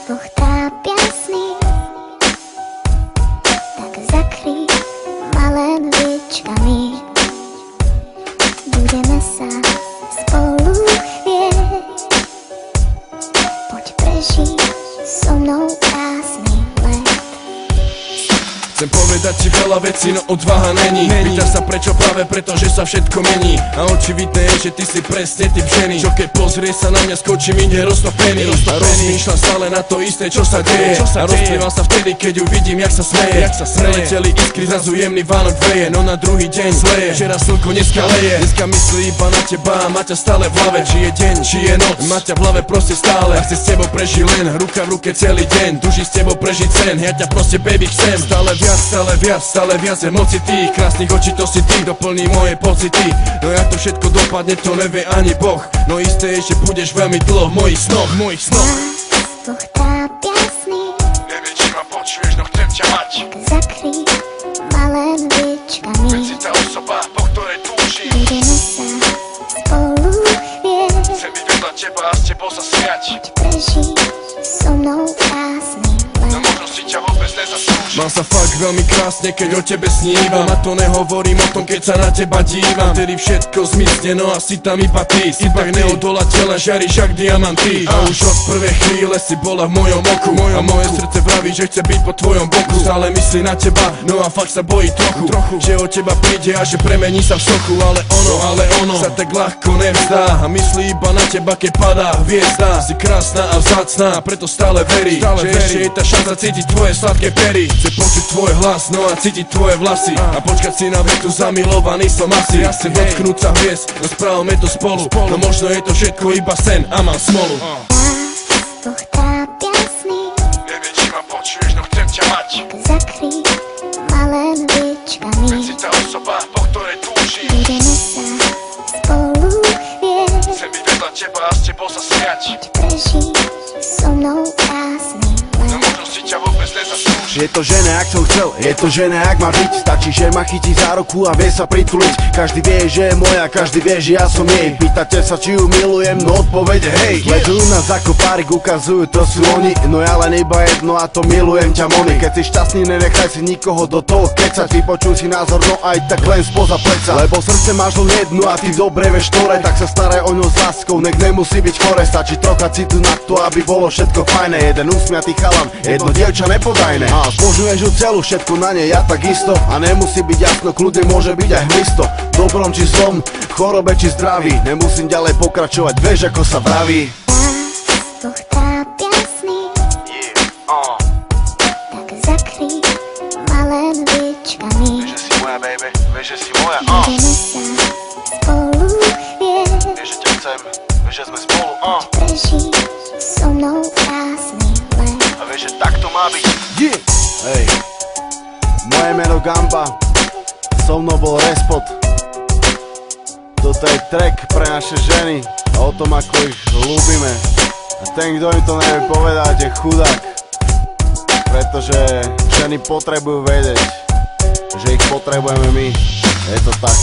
dvoch trápia sny, tak zakrý ma len výčkami. Budeme sa spolu chvieť, poď prežiť so mnou krásny let. Chcem povedať ti veľa vecí, no odvaha není. Pýtaš sa prečo, práve preto, že sa všetko mení. A očividné je, že ty si presne typ ženy, čo keď pozrie sa na mňa, skočím inde roztopený. A rozmýšľam stále na to isté, čo sa deje. A rozplývam sa vtedy, keď ju vidím, jak sa smeje. Preleteli iskry, zrazu jemný Vánok veje. No na druhý deň sleje, včera slnko dneska leje. Dneska myslí iba na teba a má ťa stále v hlave. Či je deň, či je noc, má ťa v hlave proste stále. A chce s tebou prežiť len ruka v ruke celý deň. Tuží s tebou prežiť sen, ja ťa proste baby chcem. Stále viac emocí tých krásnych očí, to si ty, doplní moje pocity. No jak to všetko dopadne, to nevie ani Boh. No isté je, že budeš veľmi dlho v mojich snoch. Nás dvoch trápia sny, Neviem, či ma počuješ, no chcem ťa mať. tak zakrý ma len výčkami. Veď si tá osoba, po ktorej túžim. Budeme sa spolu chvieť, Chcem byť vedľa teba a s tebou sa smiať. poď prežiť so mnou krásny No let. možno si ťa vôbec nezaslúžim. Mám sa fakt veľmi krásne, keď o tebe snívam. A to nehovorím o tom, keď sa na teba dívam. Vtedy všetko zmizne, no a si tam iba ty. Si tak neodolateľná, žiariš jak diamanty. A už od prvej chvíle si bola v mojom oku. A moje srdce vraví, že chce byť po tvojom boku. Stále myslí na teba, no a fakt sa bojí trochu, že od teba príde a že premení sa v sochu. Ale ono sa tak ľahko nevzdá. A myslí iba na teba, keď padá hviezda. Si krásna a vzácna, preto stále verí, že ešte je tá šanca cítiť tvoje sladké pery. Chce počuť tvoj hlas, no a cítiť tvoje vlasy. A počkať si na vietu, zamilovaný som asi. Chcem dotknúť sa hviezd, no spravme to spolu. No možno je to všetko iba sen a mám smolu. Nás dvoch trápia sny, Neviem, či ma počuješ, no chcem ťa mať. tak zakrý ma len výčkami. Veď si tá osoba, po ktorej túžim. Budeme sa spolu chvieť, Chcem byť vedľa teba a s tebou sa smiať. poď prežiť so mnou krásny No let. možno si ťa vôbec nezaslúžim. Je to žena, jak som chcel, je to žena, jak má byť. Stačí, že ma chytí za ruku a vie sa prituliť. Každý vie, že je moja, každý vie, že ja som jej. Pýtate sa, či ju milujem, no odpovede hej. Ledujú nás ako párik, ukazujú, to sú oni. No ja len iba jedno a to milujem ťa, Moni. Keď si šťastný, nenechaj si nikoho do toho kecať. Vypočuj si názor, no aj tak len spoza pleca. Lebo srdce máš len jedno a ty dobre vieš ktoré. Tak sa staraj o ňo s láskou, nech nemusí byť chore. Stačí trocha citu na to, aby bolo všetko fajné. Jeden usmiatý chalan, jedno dievča nepodajné. A zbožňuješ ju celú, všetko na nej, ja takisto. A nemusí byť jasno, kľudne môže byť aj hmisto. Dobrom či zlom, chorobe či zdraví. Nemusím ďalej pokračovať, vieš ako sa vraví. Nás dvoch trápia sny, tak zakrý ma len výčkami. Vieš, že si moja, baby, vieš, že si moja. Budeme sa spolu chvieť, Vieš, že ťa chcem, vieš, že sme spolu. prežiť so mnou krásny let. A vieš, že tak to má byť. Hej, moje meno Gamba, so mnou bol Respot. Toto je track pre naše ženy a o tom, ako ich ľúbime. A ten, kto im to nevie povedať, je chudák. Pretože ženy potrebujú vedieť, že ich potrebujeme my. Je to tak.